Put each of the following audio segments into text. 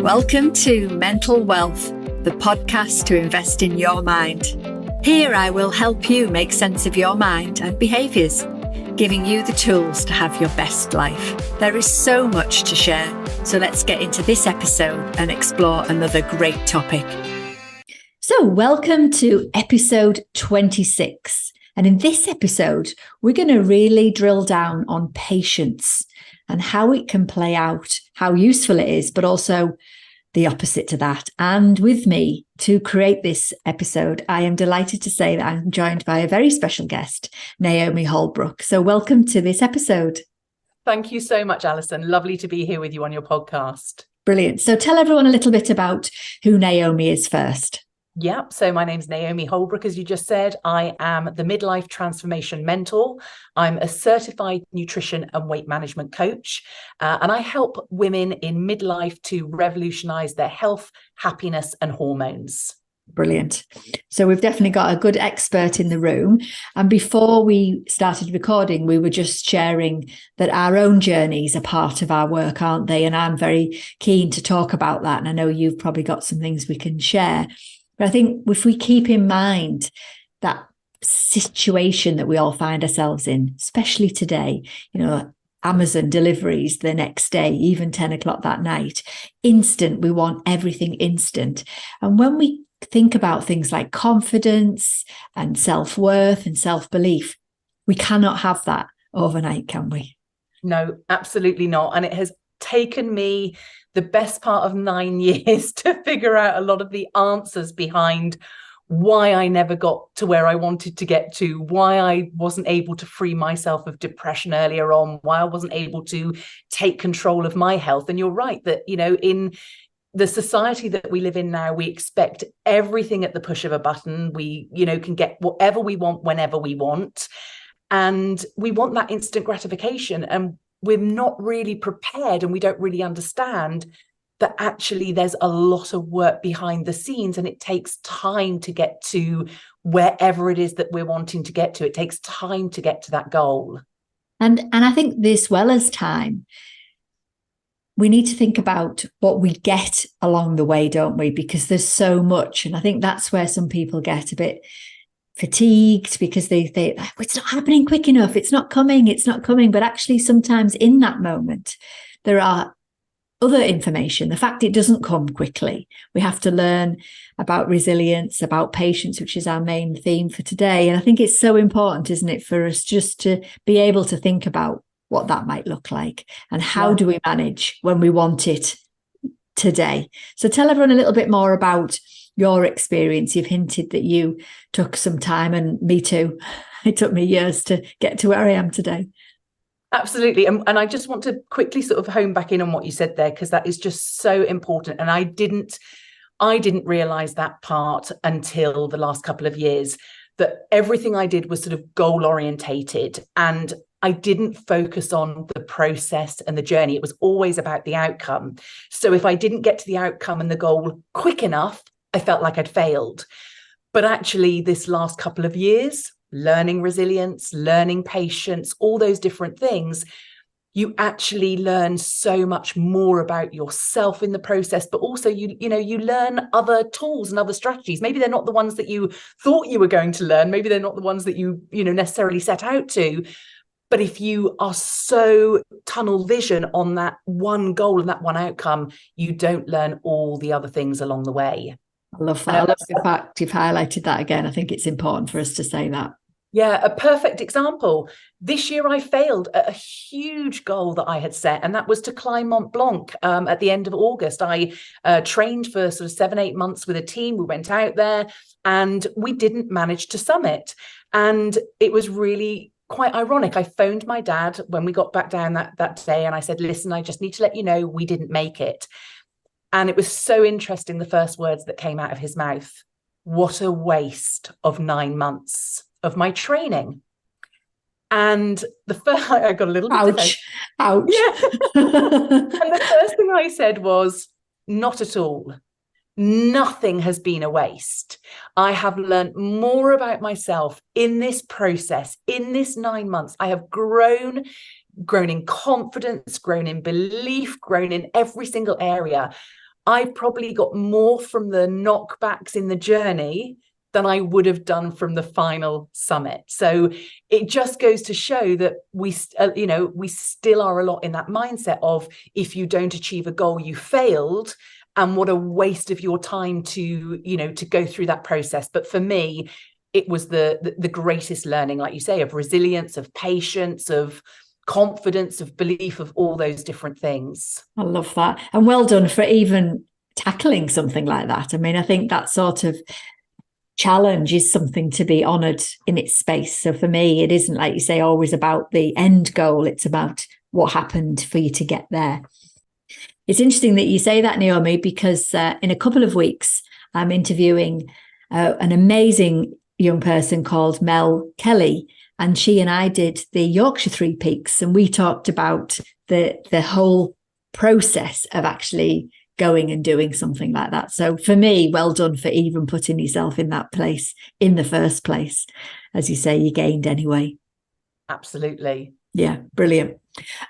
Welcome to Mental Wealth, the podcast to invest in your mind. Here I will help you make sense of your mind and behaviours, giving you the tools to have your best life. There is so much to share, so let's get into this episode and explore another great topic. So welcome to episode 26. And in this episode, we're going to really drill down on patience and how it can play out, how useful it is, but also the opposite to that. And with me to create this episode, I am delighted to say that I'm joined by a very special guest, Naomi Holbrook. So welcome to this episode. Thank you so much, Alison. Lovely to be here with you on your podcast. Brilliant. So tell everyone a little bit about who Naomi is first. Yeah, so my name's Naomi Holbrook, as you just said. I am the midlife transformation mentor. I'm a certified nutrition and weight management coach, and I help women in midlife to revolutionize their health, happiness, and hormones. Brilliant. So we've definitely got a good expert in the room. And before we started recording, we were just sharing that our own journeys are part of our work, aren't they? And I'm very keen to talk about that. And I know you've probably got some things we can share. But I think if we keep in mind that situation that we all find ourselves in, especially today, Amazon deliveries the next day, even 10 o'clock that night, instant, we want everything instant. And when we think about things like confidence and self-worth and self-belief, we cannot have that overnight, can we? No, absolutely not. And it has taken me the best part of 9 years to figure out a lot of the answers behind why I never got to where I wanted to get to, why I wasn't able to free myself of depression earlier on, why I wasn't able to take control of my health. And you're right that, in the society that we live in now, we expect everything at the push of a button. We, can get whatever we want whenever we want. And we want that instant gratification. And we're not really prepared, and we don't really understand that actually there's a lot of work behind the scenes, and it takes time to get to wherever it is that we're wanting to get to. It takes time to get to that goal. And I think this, well as time, we need to think about what we get along the way, don't we? Because there's so much. And I think that's where some people get a bit fatigued because they think it's not happening quick enough. It's not coming. But actually, sometimes in that moment, there are other information. The fact it doesn't come quickly. We have to learn about resilience, about patience, which is our main theme for today. And I think it's so important, isn't it, for us just to be able to think about what that might look like and how do we manage when we want it today. So tell everyone a little bit more about your experience. You've hinted that you took some time, and me too. It took me years to get to where I am today. Absolutely. And I just want to quickly sort of hone back in on what you said there, because that is just so important. And I didn't realize that part until the last couple of years, that everything I did was sort of goal orientated, and I didn't focus on the process and the journey. It was always about the outcome. So if I didn't get to the outcome and the goal quick enough, I felt like I'd failed. But actually, this last couple of years, learning resilience, learning patience, all those different things, you actually learn so much more about yourself in the process, but also you learn other tools and other strategies. Maybe they're not the ones that you thought you were going to learn. Maybe they're not the ones that you necessarily set out to. But if you are so tunnel vision on that one goal and that one outcome, you don't learn all the other things along the way. I love that. I love the fact you've highlighted that again. I think it's important for us to say that. Yeah, a perfect example. This year I failed at a huge goal that I had set, and that was to climb Mont Blanc at the end of August. I trained for sort of 7-8 months with a team. We went out there and we didn't manage to summit. And it was really quite ironic. I phoned my dad when we got back down that day, and I said, listen, I just need to let you know we didn't make it. And it was so interesting, the first words that came out of his mouth: what a waste of 9 months of my training. And I got a little bit ouch. Yeah. And the first thing I said was, not at all. Nothing has been a waste. I have learned more about myself in this process, in this 9 months. I have grown in confidence, grown in belief, grown in every single area. I probably got more from the knockbacks in the journey than I would have done from the final summit. So it just goes to show that we still are a lot in that mindset of, if you don't achieve a goal, you failed, and what a waste of your time to go through that process. But for me, it was the greatest learning, like you say, of resilience, of patience, of confidence, of belief, of all those different things. I love that. And well done for even tackling something like that. I mean, I think that sort of challenge is something to be honoured in its space. So for me, it isn't, like you say, always about the end goal. It's about what happened for you to get there. It's interesting that you say that, Naomi, because in a couple of weeks, I'm interviewing an amazing young person called Mel Kelly. And she and I did the Yorkshire Three Peaks, and we talked about the whole process of actually going and doing something like that. So for me, well done for even putting yourself in that place in the first place. As you say, you gained anyway. Absolutely. Yeah, brilliant.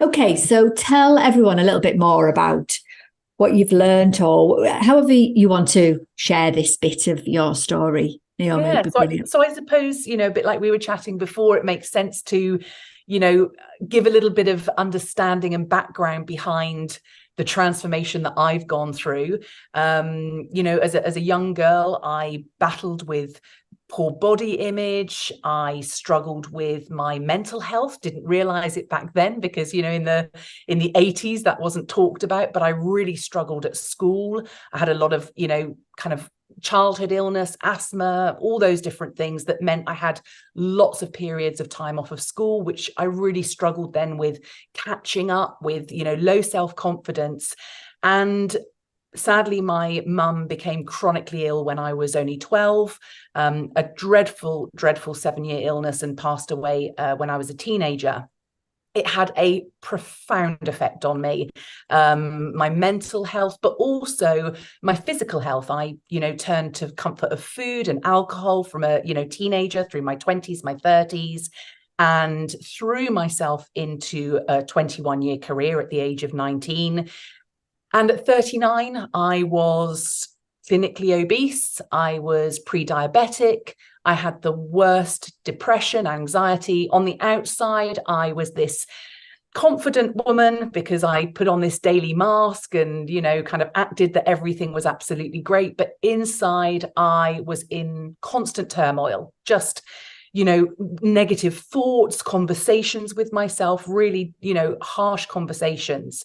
Okay, so tell everyone a little bit more about what you've learned, or however you want to share this bit of your story, Naomi. Yeah, so I suppose, a bit like we were chatting before, it makes sense to, give a little bit of understanding and background behind the transformation that I've gone through. As a young girl, I battled with poor body image. I struggled with my mental health, didn't realize it back then because, in the 80s, that wasn't talked about, but I really struggled at school. I had a lot of, kind of childhood illness, asthma, all those different things that meant I had lots of periods of time off of school, which I really struggled then with catching up with, low self-confidence. And sadly, my mum became chronically ill when I was only 12, a dreadful 7-year illness, and passed away when I was a teenager. It had a profound effect on me, my mental health, but also my physical health. I, turned to comfort of food and alcohol from a, teenager through my 20s, my 30s, and threw myself into a 21-year career at the age of 19. And at 39, I was clinically obese. I was pre-diabetic. I had the worst depression, anxiety. On the outside, I was this confident woman because I put on this daily mask and, kind of acted that everything was absolutely great. But inside, I was in constant turmoil, just, negative thoughts, conversations with myself, really, harsh conversations.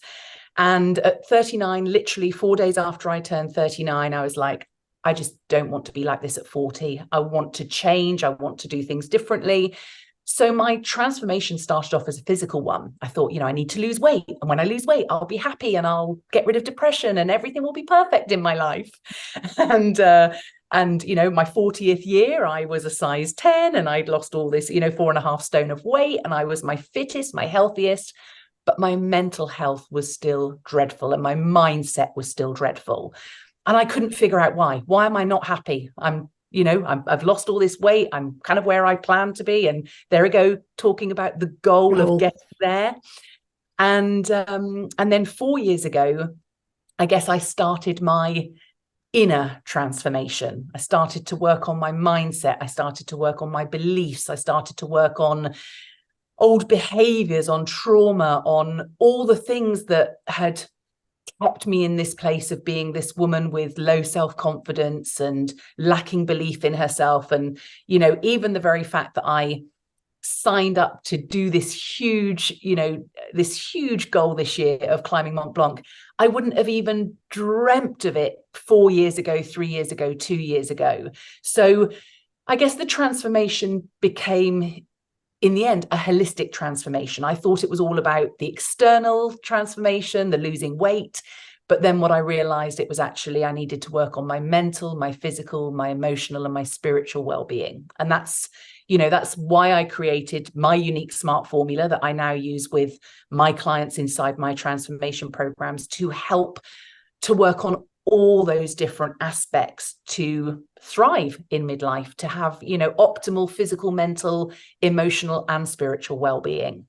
And at 39, literally 4 days after I turned 39, I was like, I just don't want to be like this at 40. I want to change. I want to do things differently. So my transformation started off as a physical one. I thought, I need to lose weight. And when I lose weight, I'll be happy and I'll get rid of depression and everything will be perfect in my life. And my 40th year, I was a size 10 and I'd lost all this, 4.5 stone of weight, and I was my fittest, my healthiest. But my mental health was still dreadful and my mindset was still dreadful. And I couldn't figure out why. Why am I not happy? I've lost all this weight. I'm kind of where I plan to be. And there we go, talking about the goal of getting there. And then 4 years ago, I guess I started my inner transformation. I started to work on my mindset. I started to work on my beliefs. I started to work on old behaviors, on trauma, on all the things that had kept me in this place of being this woman with low self-confidence and lacking belief in herself. And, even the very fact that I signed up to do this huge goal this year of climbing Mont Blanc, I wouldn't have even dreamt of it 4 years ago, 3 years ago, 2 years ago. So I guess the transformation became, in the end, a holistic transformation. I thought it was all about the external transformation, the losing weight. But then what I realized, it was actually I needed to work on my mental, my physical, my emotional, and my spiritual well-being. And that's why I created my unique SMART formula that I now use with my clients inside my transformation programs to help to work on all those different aspects to thrive in midlife, to have, optimal physical, mental, emotional, and spiritual well-being.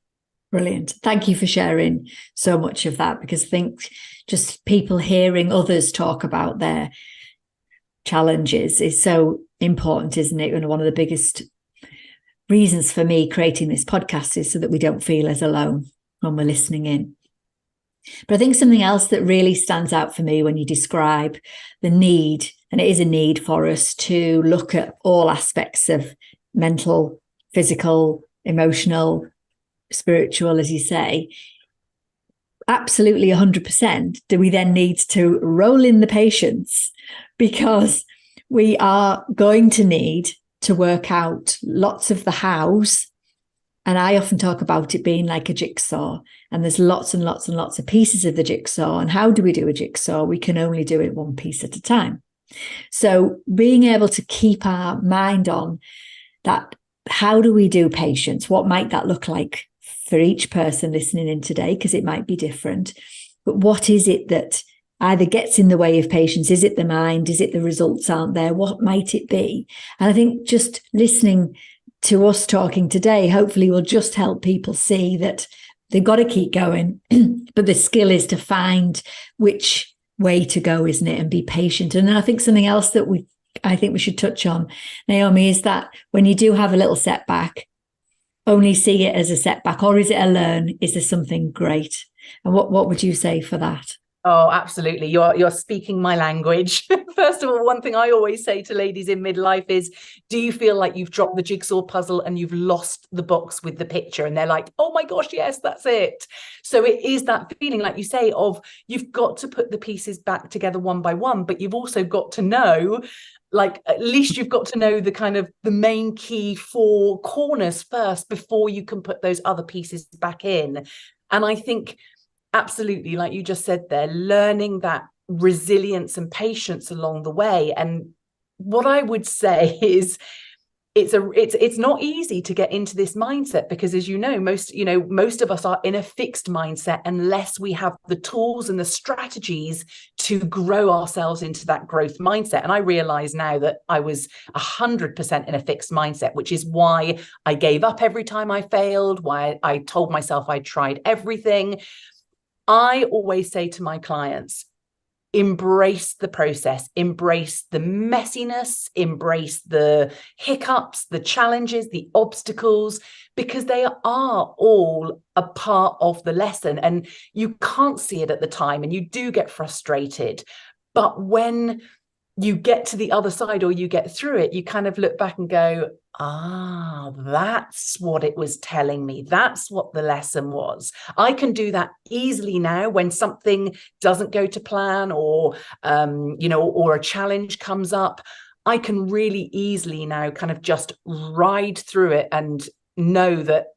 Brilliant. Thank you for sharing so much of that, because I think just people hearing others talk about their challenges is so important, isn't it? And one of the biggest reasons for me creating this podcast is so that we don't feel as alone when we're listening in. But I think something else that really stands out for me when you describe the need, and it is a need for us to look at all aspects of mental, physical, emotional, spiritual, as you say, absolutely 100%. Do we then need to roll in the patience? Because we are going to need to work out lots of the hows. And I often talk about it being like a jigsaw, and there's lots and lots and lots of pieces of the jigsaw. And how do we do a jigsaw? We can only do it one piece at a time. So being able to keep our mind on that, how do we do patience? What might that look like for each person listening in today? Because it might be different. But what is it that either gets in the way of patience? Is it the mind? Is it the results aren't there? What might it be? And I think just listening to us talking today, hopefully will just help people see that they've got to keep going. But the skill is to find which way to go, isn't it? And be patient. And I think something else that I think we should touch on, Naomi, is that when you do have a little setback, only see it as a setback, or is it a learn? Is there something great? And what would you say for that? Oh, absolutely. You're speaking my language. First of all, one thing I always say to ladies in midlife is, do you feel like you've dropped the jigsaw puzzle and you've lost the box with the picture? And they're like, oh my gosh, yes, that's it. So it is that feeling, like you say, of you've got to put the pieces back together one by one, but you've also got to know, like, at least you've got to know the kind of the main key four corners first before you can put those other pieces back in. And I think absolutely, like you just said there, learning that resilience and patience along the way. And what I would say is it's not easy to get into this mindset, because as you know, most of us are in a fixed mindset unless we have the tools and the strategies to grow ourselves into that growth mindset. And I realize now that I was 100% in a fixed mindset, which is why I gave up every time I failed, why I told myself I tried everything. I always say to my clients, embrace the process, embrace the messiness, embrace the hiccups, the challenges, the obstacles, because they are all a part of the lesson. And you can't see it at the time, and you do get frustrated. But when you get to the other side, or you get through it, you kind of look back and go, that's what it was telling me. That's what the lesson was. I can do that easily now when something doesn't go to plan, or, or a challenge comes up. I can really easily now kind of just ride through it and know that,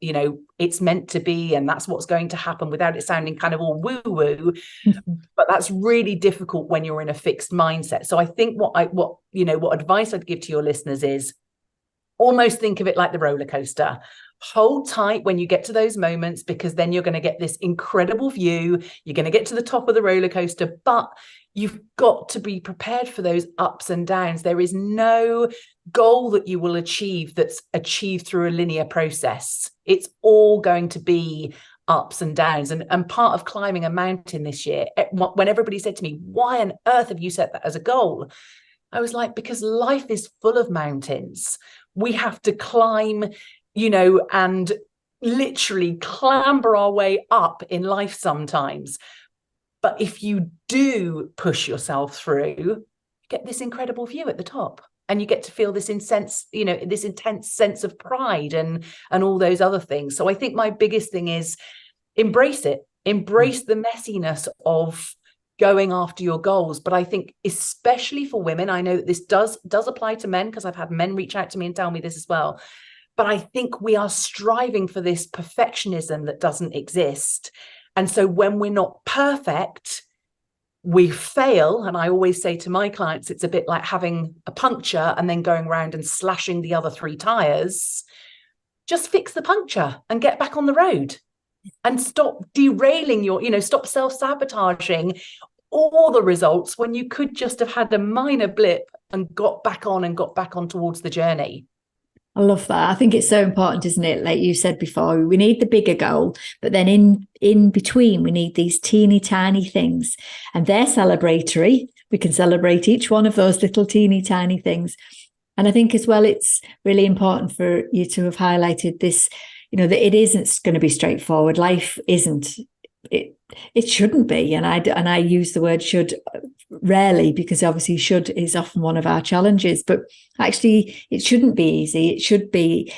it's meant to be, and that's what's going to happen, without it sounding kind of all woo-woo. But that's really difficult when you're in a fixed mindset. So I think what advice I'd give to your listeners is, almost think of it like the roller coaster. Hold tight when you get to those moments, because then you're going to get this incredible view. You're going to get to the top of the roller coaster, but you've got to be prepared for those ups and downs. There is no goal that you will achieve that's achieved through a linear process. It's all going to be ups and downs. And part of climbing a mountain this year, when everybody said to me, why on earth have you set that as a goal? I was like, because life is full of mountains. We have to climb, and literally clamber our way up in life sometimes. But if you do push yourself through, you get this incredible view at the top, and you get to feel this intense sense of pride and all those other things. So I think my biggest thing is embrace it, embrace the messiness of going after your goals. But I think especially for women, I know that this does apply to men, because I've had men reach out to me and tell me this as well. But I think we are striving for this perfectionism that doesn't exist. And so when we're not perfect, we fail. And I always say to my clients, it's a bit like having a puncture and then going around and slashing the other 3 tires. Just fix the puncture and get back on the road, and stop derailing stop self-sabotaging all the results when you could just have had a minor blip and got back on towards the journey. I love that. I think it's so important, isn't it? Like you said before, we need the bigger goal, but then in between, we need these teeny tiny things, and they're celebratory. We can celebrate each one of those little teeny tiny things. And I think as well, it's really important for you to have highlighted this, that it isn't going to be straightforward. Life isn't. It shouldn't be. And I use the word should rarely, because obviously should is often one of our challenges, but actually it shouldn't be easy. It should be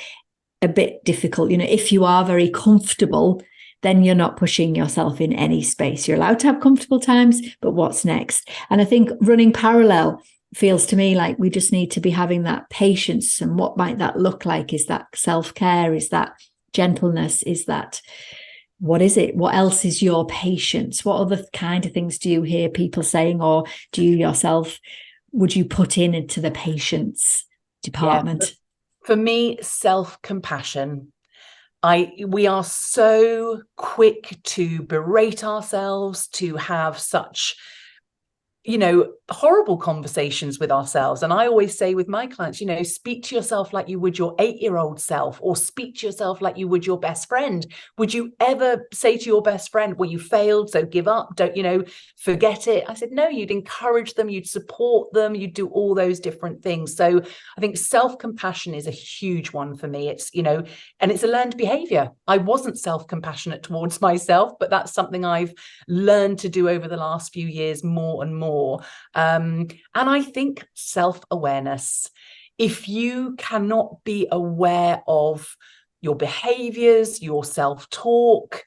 a bit difficult. If you are very comfortable, then you're not pushing yourself in any space. You're allowed to have comfortable times, but what's next? And I think running parallel feels to me like we just need to be having that patience. And what might that look like? Is that self-care? Is that gentleness? Is that, what is it? What else is your patience? What other kind of things do you hear people saying, or do you yourself, would you put into the patience department? Yeah. For me, self-compassion. We are so quick to berate ourselves, to have such, horrible conversations with ourselves. And I always say with my clients, speak to yourself like you would your 8-year-old self, or speak to yourself like you would your best friend. Would you ever say to your best friend, well, you failed, so give up, don't, forget it? I said, no, you'd encourage them, you'd support them, you'd do all those different things. So I think self-compassion is a huge one for me. It's, and it's a learned behavior. I wasn't self-compassionate towards myself, but that's something I've learned to do over the last few years more and more. And I think self-awareness. If you cannot be aware of your behaviors, your self-talk,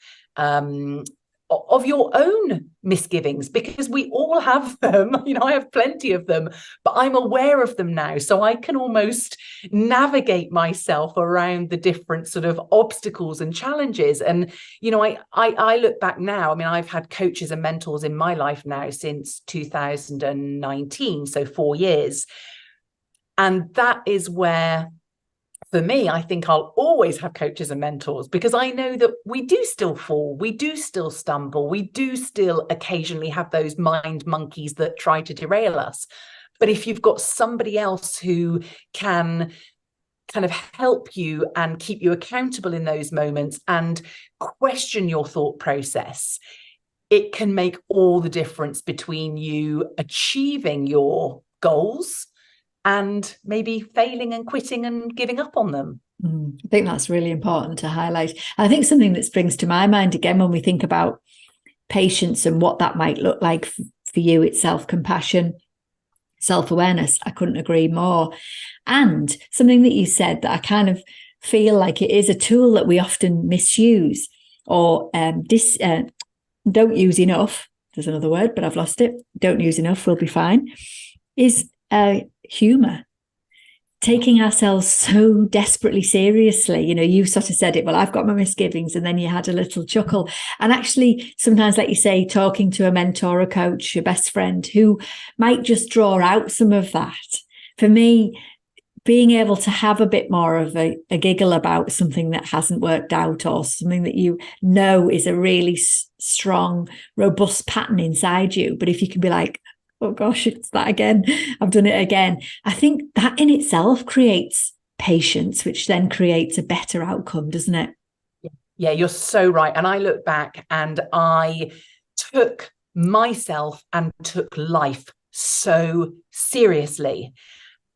of your own misgivings, because we all have them, I have plenty of them, but I'm aware of them now. So I can almost navigate myself around the different sort of obstacles and challenges. And, I look back now, I've had coaches and mentors in my life now since 2019, so 4 years. And that is where, for me, I think I'll always have coaches and mentors, because I know that we do still fall, we do still stumble, we do still occasionally have those mind monkeys that try to derail us. But if you've got somebody else who can kind of help you and keep you accountable in those moments and question your thought process, it can make all the difference between you achieving your goals and maybe failing and quitting and giving up on them. I think that's really important to highlight. I think something that springs to my mind again when we think about patience and what that might look like for you, it's self-compassion, self-awareness. I couldn't agree more. And something that you said that I kind of feel like it is a tool that we often misuse or don't use enough. There's another word, but I've lost it. Don't use enough, we'll be fine. Is humour. Taking ourselves so desperately seriously. You sort of said it, well, I've got my misgivings, and then you had a little chuckle. And actually, sometimes, like you say, talking to a mentor, a coach, your best friend who might just draw out some of that. For me, being able to have a bit more of a giggle about something that hasn't worked out, or something that is a really strong, robust pattern inside you. But if you can be like, oh gosh, it's that again, I've done it again. I think that in itself creates patience, which then creates a better outcome, doesn't it? Yeah, you're so right. And I look back and I took myself and took life so seriously.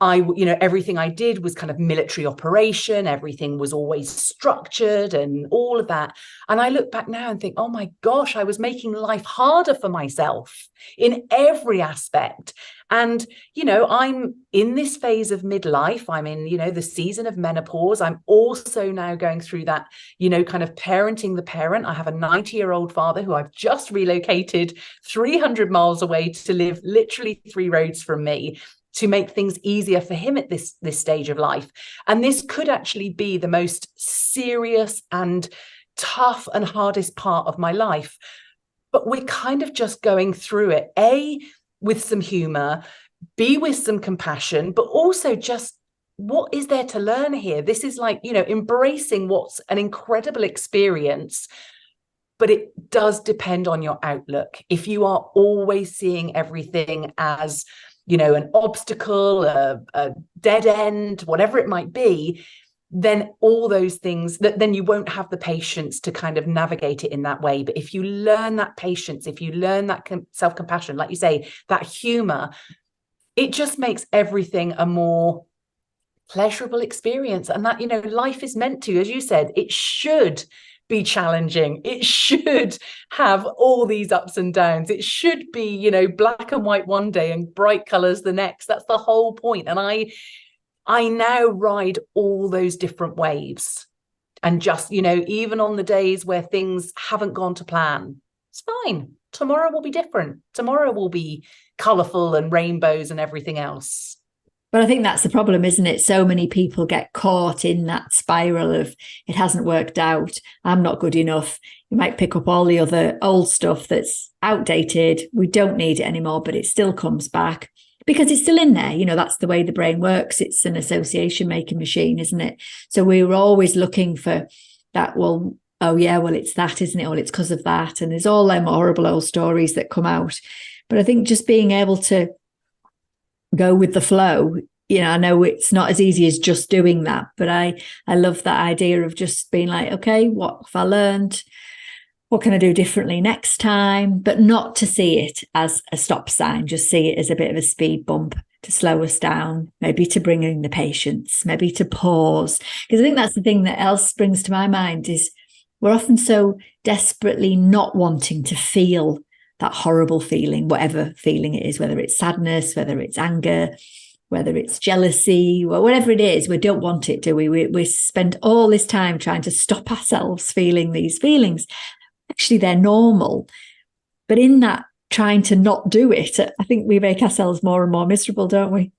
Everything I did was kind of military operation. Everything was always structured and all of that. And I look back now and think, oh my gosh, I was making life harder for myself in every aspect. And, I'm in this phase of midlife. I'm in, the season of menopause. I'm also now going through that, kind of parenting the parent. I have a 90-year-old father who I've just relocated 300 miles away to live literally 3 roads from me, to make things easier for him at this stage of life. And this could actually be the most serious and tough and hardest part of my life. But we're kind of just going through it, A, with some humor, B, with some compassion, but also just, what is there to learn here? This is like, embracing what's an incredible experience. But it does depend on your outlook. If you are always seeing everything as, an obstacle, a dead end, whatever it might be, then all those things, that then you won't have the patience to kind of navigate it in that way. But if you learn that patience, if you learn that self-compassion, like you say, that humor, it just makes everything a more pleasurable experience. And that, you know, life is meant to, as you said, it should be challenging. It should have all these ups and downs. It should be, you know, black and white one day and bright colors the next. That's the whole point. And I now ride all those different waves, and just, you know, even on the days where things haven't gone to plan, it's fine. Tomorrow will be different. Tomorrow will be colorful and rainbows and everything else. But I think that's the problem, isn't it? So many people get caught in that spiral of, it hasn't worked out, I'm not good enough. You might pick up all the other old stuff that's outdated. We don't need it anymore, but it still comes back because it's still in there. You know, that's the way the brain works. It's an association making machine, isn't it? So we were always looking for that, well, oh yeah, well, it's that, isn't it? Well, it's because of that. And there's all them horrible old stories that come out. But I think just being able to go with the flow, you know, I know it's not as easy as just doing that, but I love that idea of just being like, okay, what have I learned? What can I do differently next time? But not to see it as a stop sign, just see it as a bit of a speed bump to slow us down, maybe to bring in the patience, maybe to pause. Because I think that's the thing that else springs to my mind is we're often so desperately not wanting to feel that horrible feeling, whatever feeling it is, whether it's sadness, whether it's anger, whether it's jealousy, or whatever it is. We don't want it, do we? We spend all this time trying to stop ourselves feeling these feelings. Actually, they're normal. But in that trying to not do it, I think we make ourselves more and more miserable, don't we?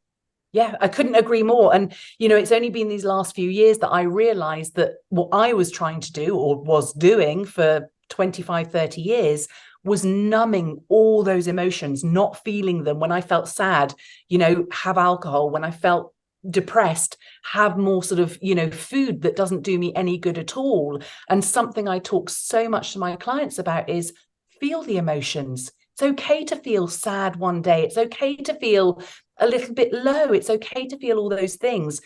Yeah, I couldn't agree more. And, you know, it's only been these last few years that I realized that what I was trying to do, or was doing for 25, 30 years, was numbing all those emotions, not feeling them. When I felt sad, you know, have alcohol. When I felt depressed, have more sort of, you know, food that doesn't do me any good at all. And something I talk so much to my clients about is feel the emotions. It's okay to feel sad one day. It's okay to feel a little bit low. It's okay to feel all those things.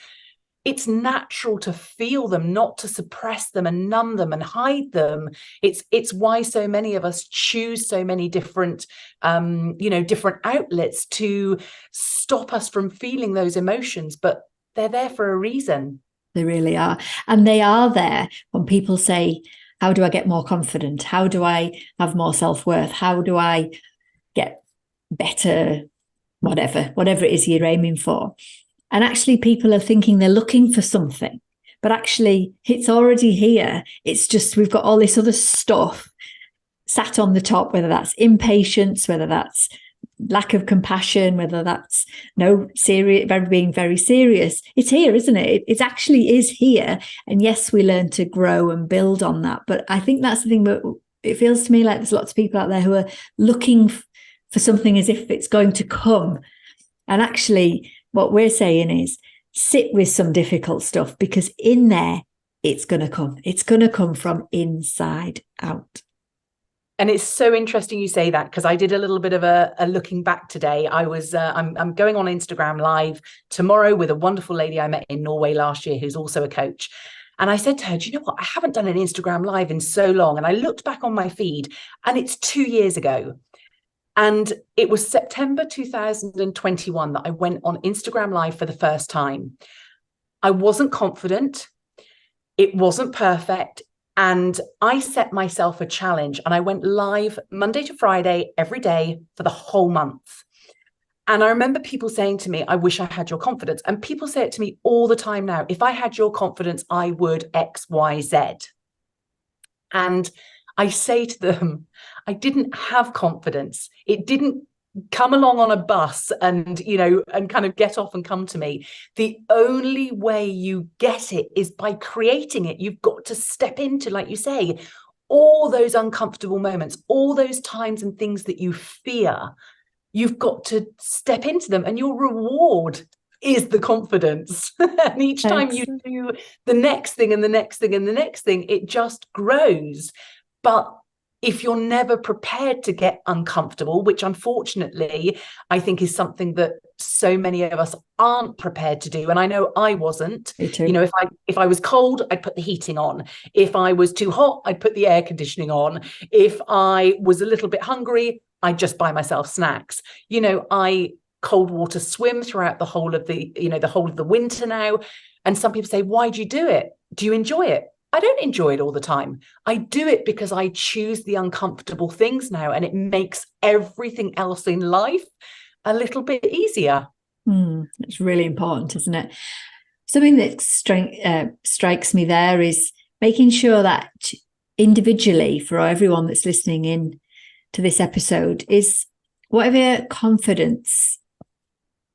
It's natural to feel them, not to suppress them and numb them and hide them. It's why so many of us choose so many different, different outlets to stop us from feeling those emotions. But they're there for a reason. They really are. And they are there when people say, how do I get more confident? How do I have more self-worth? How do I get better, whatever it is you're aiming for? And actually people are thinking they're looking for something, but actually it's already here. It's just we've got all this other stuff sat on the top, whether that's impatience, whether that's lack of compassion, whether that's being very serious. It's here, isn't it? It actually is here. And yes, we learn to grow and build on that. But I think that's the thing that it feels to me like there's lots of people out there who are looking for something as if it's going to come. And actually what we're saying is sit with some difficult stuff, because in there, it's going to come. It's going to come from inside out. And it's so interesting you say that, because I did a little bit of a looking back today. I was I'm going on Instagram Live tomorrow with a wonderful lady I met in Norway last year who's also a coach. And I said to her, do you know what? I haven't done an Instagram Live in so long. And I looked back on my feed and it's 2 years ago. And it was September 2021 that I went on Instagram Live for the first time. I wasn't confident. It wasn't perfect. And I set myself a challenge and I went live Monday to Friday every day for the whole month. And I remember people saying to me, I wish I had your confidence. And people say it to me all the time now. If I had your confidence, I would X, Y, Z. And I say to them, I didn't have confidence. It didn't come along on a bus and, you know, and kind of get off and come to me. The only way you get it is by creating it. You've got to step into, like you say, all those uncomfortable moments, all those times and things that you fear. You've got to step into them, and your reward is the confidence. And each time you do the next thing and the next thing and the next thing, it just grows. But if you're never prepared to get uncomfortable, which unfortunately I think is something that so many of us aren't prepared to do. And I know I wasn't. Me too. You know, if I was cold, I'd put the heating on. If I was too hot, I'd put the air conditioning on. If I was a little bit hungry, I'd just buy myself snacks. You know, I cold water swim throughout the whole of the winter now. And some people say, why do you do it? Do you enjoy it? I don't enjoy it all the time. I do it because I choose the uncomfortable things now, and it makes everything else in life a little bit easier. It's really important, isn't it? Something that strikes me there is making sure that individually, for everyone that's listening in to this episode, is whatever confidence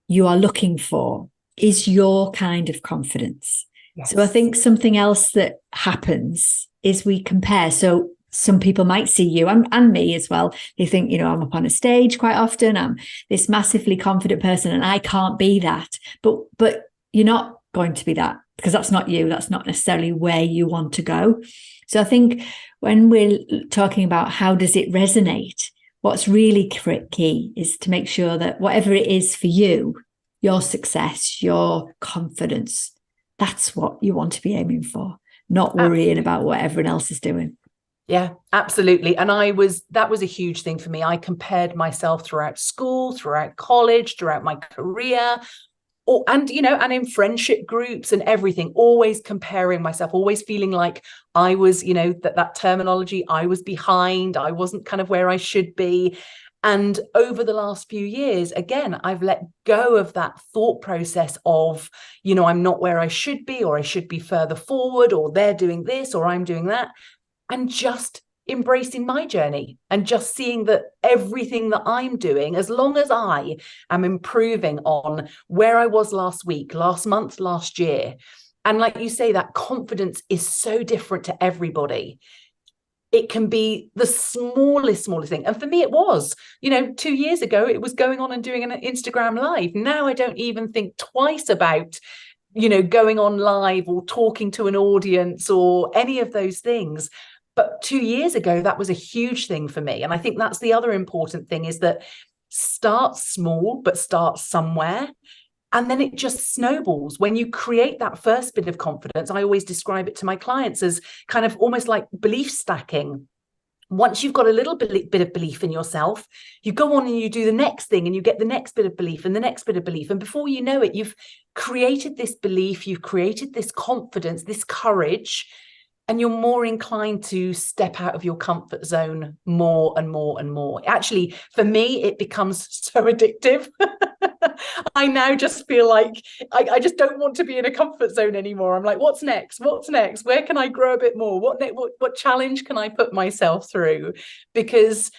you are looking for is your kind of confidence. Yes. So I think something else that happens is we compare. So some people might see you and me as well. They think, you know, I'm up on a stage quite often. I'm this massively confident person and I can't be that. But you're not going to be that, because that's not you. That's not necessarily where you want to go. So I think when we're talking about how does it resonate, what's really key is to make sure that whatever it is for you, your success, your confidence, that's what you want to be aiming for, not worrying about what everyone else is doing. Yeah, absolutely. And that was a huge thing for me. I compared myself throughout school, throughout college, throughout my career, and in friendship groups and everything, always comparing myself, always feeling like I was, you know, that terminology, I was behind, I wasn't kind of where I should be. And over the last few years, again, I've let go of that thought process of, you know, I'm not where I should be, or I should be further forward, or they're doing this, or I'm doing that, and just embracing my journey and just seeing that everything that I'm doing, as long as I am improving on where I was last week, last month, last year. And like you say, that confidence is so different to everybody. It can be the smallest thing. And for me, it was, 2 years ago, it was going on and doing an Instagram live. Now I don't even think twice about, going on live or talking to an audience or any of those things. But 2 years ago, that was a huge thing for me. And I think that's the other important thing, is that start small, but start somewhere. And then it just snowballs. When you create that first bit of confidence, I always describe it to my clients as kind of almost like belief stacking. Once you've got a little bit of belief in yourself, you go on and you do the next thing, and you get the next bit of belief and the next bit of belief. And before you know it, you've created this belief, you've created this confidence, this courage, and you're more inclined to step out of your comfort zone more and more and more. Actually, for me, it becomes so addictive. I now just feel like I just don't want to be in a comfort zone anymore. I'm like, what's next? What's next? Where can I grow a bit more? What challenge can I put myself through? Because,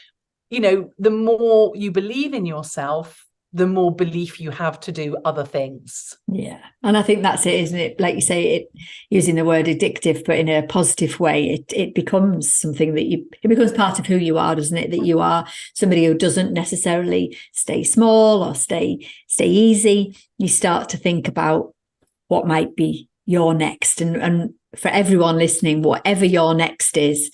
the more you believe in yourself, the more belief you have to do other things. Yeah. And I think that's it, isn't it? Like you say, using the word addictive, but in a positive way, it becomes something that it becomes part of who you are, doesn't it? That you are somebody who doesn't necessarily stay small or stay easy. You start to think about what might be your next. And for everyone listening, whatever your next is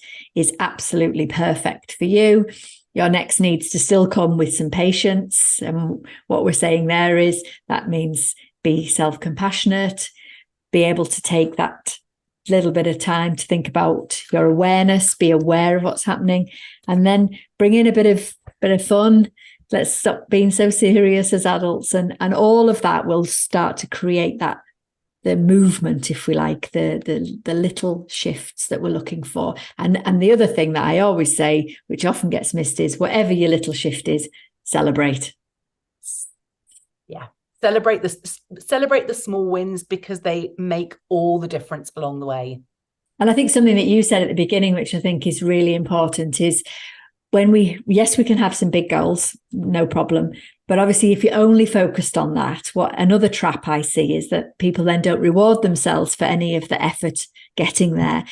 absolutely perfect for you. Your next needs to still come with some patience. And what we're saying there is that means be self-compassionate, be able to take that little bit of time to think about your awareness, be aware of what's happening, and then bring in a bit of fun. Let's stop being so serious as adults. And all of that will start to create the movement, if we like, the little shifts that we're looking for. And the other thing that I always say, which often gets missed, is whatever your little shift is, celebrate. Yeah. Celebrate the small wins, because they make all the difference along the way. And I think something that you said at the beginning, which I think is really important, is when we can have some big goals, no problem. But obviously, if you're only focused on that, what another trap I see is that people then don't reward themselves for any of the effort getting there.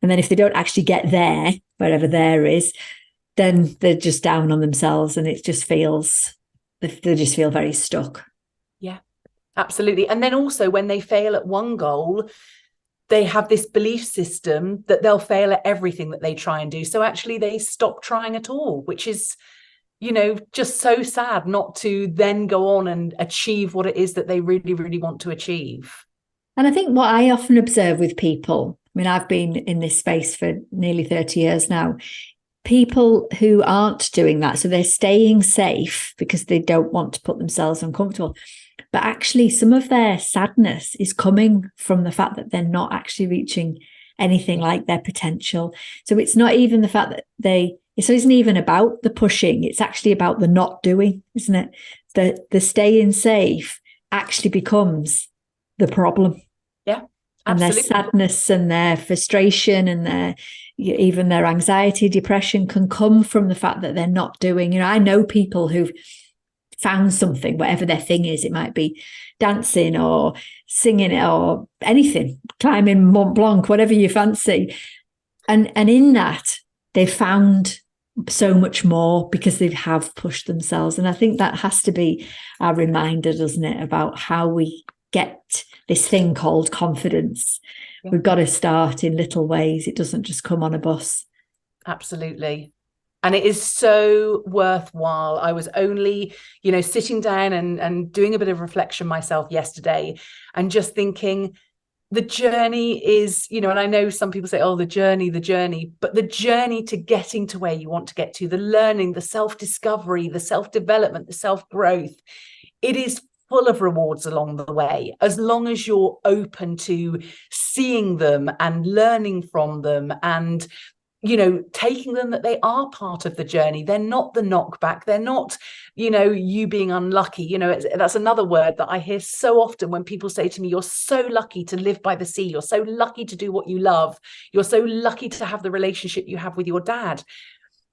And then if they don't actually get there, wherever there is, then they're just down on themselves, and they just feel very stuck. Yeah, absolutely. And then also when they fail at one goal, they have this belief system that they'll fail at everything that they try and do. So actually they stop trying at all, which is just so sad not to then go on and achieve what it is that they really, really want to achieve. And I think what I often observe with people, I mean, I've been in this space for nearly 30 years now, people who aren't doing that, so they're staying safe because they don't want to put themselves uncomfortable. But actually, some of their sadness is coming from the fact that they're not actually reaching anything like their potential. So it's not even the fact that it isn't even about the pushing. It's actually about the not doing, isn't it? The staying safe actually becomes the problem. Yeah, absolutely. And their sadness and their frustration and even their anxiety, depression can come from the fact that they're not doing. I know people who've found something, whatever their thing is. It might be dancing or singing or anything, climbing Mont Blanc, whatever you fancy. And in that, they've found so much more because they have pushed themselves. And I think that has to be our reminder, doesn't it, about how we get this thing called confidence. Yeah. We've got to start in little ways. It doesn't just come on a bus. Absolutely. And it is so worthwhile. I was only, sitting down and doing a bit of reflection myself yesterday and just thinking, the journey is, and I know some people say, oh, the journey, but the journey to getting to where you want to get to, the learning, the self-discovery, the self-development, the self-growth, it is full of rewards along the way, as long as you're open to seeing them and learning from them and taking them that they are part of the journey. They're not the knockback. They're not, you being unlucky. That's another word that I hear so often when people say to me, you're so lucky to live by the sea. You're so lucky to do what you love. You're so lucky to have the relationship you have with your dad.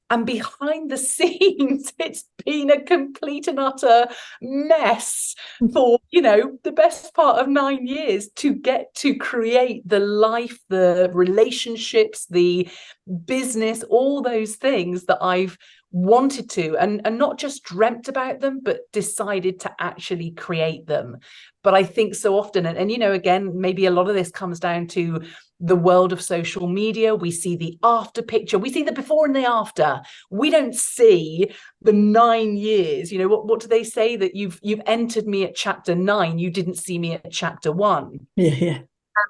And behind the scenes, it's been a complete and utter mess for, the best part of 9 years to get to create the life, the relationships, the business, all those things that I've wanted to and not just dreamt about them, but decided to actually create them. But I think so often, and again, maybe a lot of this comes down to the world of social media. We see the after picture, we see the before and the after. We don't see the 9 years. What do they say? That you've entered me at chapter 9, you didn't see me at chapter 1. Yeah.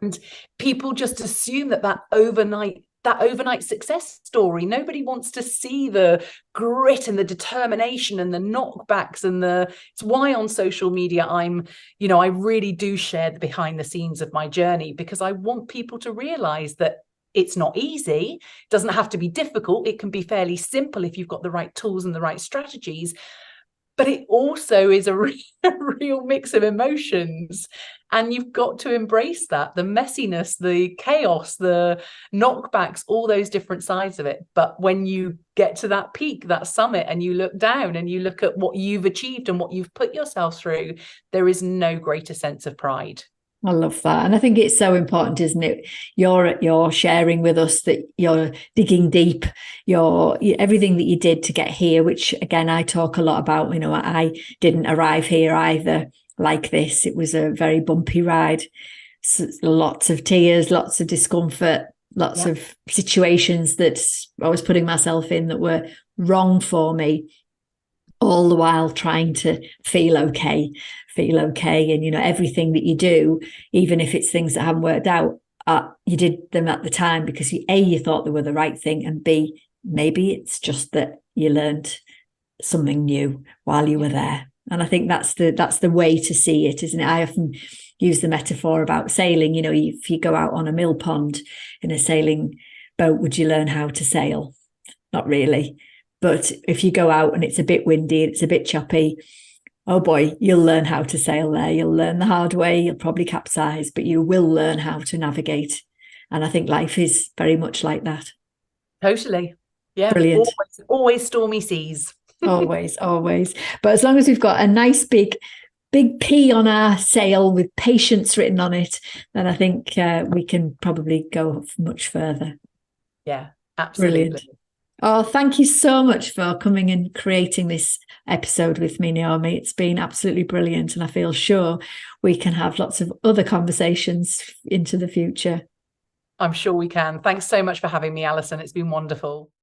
And people just assume that overnight success story. Nobody wants to see the grit and the determination and the knockbacks it's why on social media I really do share the behind the scenes of my journey, because I want people to realize that it's not easy. It doesn't have to be difficult. It can be fairly simple if you've got the right tools and the right strategies. But it also is a real mix of emotions. And you've got to embrace that, the messiness, the chaos, the knockbacks, all those different sides of it. But when you get to that peak, that summit, and you look down and you look at what you've achieved and what you've put yourself through, there is no greater sense of pride. I love that. And I think it's so important, isn't it? You're sharing with us that you're digging deep, everything that you did to get here, which again, I talk a lot about. I didn't arrive here either like this. It was a very bumpy ride, lots of tears, lots of discomfort, lots of situations that I was putting myself in that were wrong for me, all the while trying to feel okay. And, everything that you do, even if it's things that haven't worked out, you did them at the time because you thought they were the right thing, and B, maybe it's just that you learned something new while you were there. And I think that's the way to see it, isn't it? I often use the metaphor about sailing. If you go out on a mill pond in a sailing boat, would you learn how to sail? Not really. But if you go out and it's a bit windy, it's a bit choppy, oh boy, you'll learn how to sail there. You'll learn the hard way. You'll probably capsize, but you will learn how to navigate. And I think life is very much like that. Totally. Yeah. Brilliant. Always stormy seas. always. But as long as we've got a nice big P on our sail with patience written on it, then I think we can probably go much further. Yeah, absolutely. Brilliant. Oh, thank you so much for coming and creating this episode with me, Naomi. It's been absolutely brilliant, and I feel sure we can have lots of other conversations into the future. I'm sure we can. Thanks so much for having me, Alison. It's been wonderful.